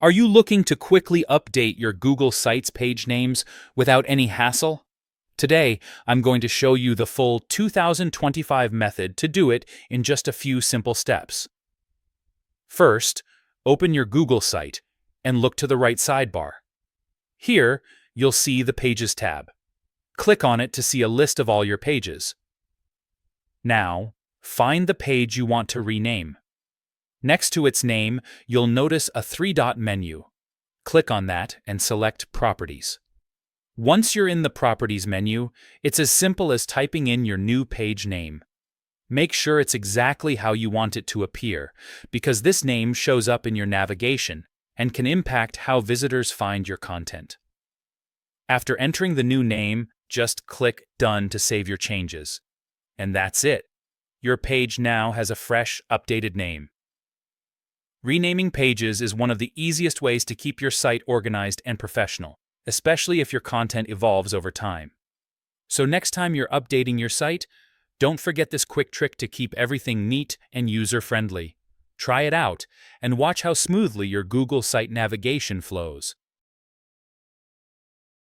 Are you looking to quickly update your Google Sites page names without any hassle? Today, I'm going to show you the full 2025 method to do it in just a few simple steps. First, open your Google site and look to the right sidebar. Here, you'll see the Pages tab. Click on it to see a list of all your pages. Now, find the page you want to rename. Next to its name, you'll notice a three-dot menu. Click on that and select Properties. Once you're in the Properties menu, it's as simple as typing in your new page name. Make sure it's exactly how you want it to appear, because this name shows up in your navigation and can impact how visitors find your content. After entering the new name, just click Done to save your changes. And that's it. Your page now has a fresh, updated name. Renaming pages is one of the easiest ways to keep your site organized and professional, especially if your content evolves over time. So next time you're updating your site, don't forget this quick trick to keep everything neat and user-friendly. Try it out and watch how smoothly your Google site navigation flows.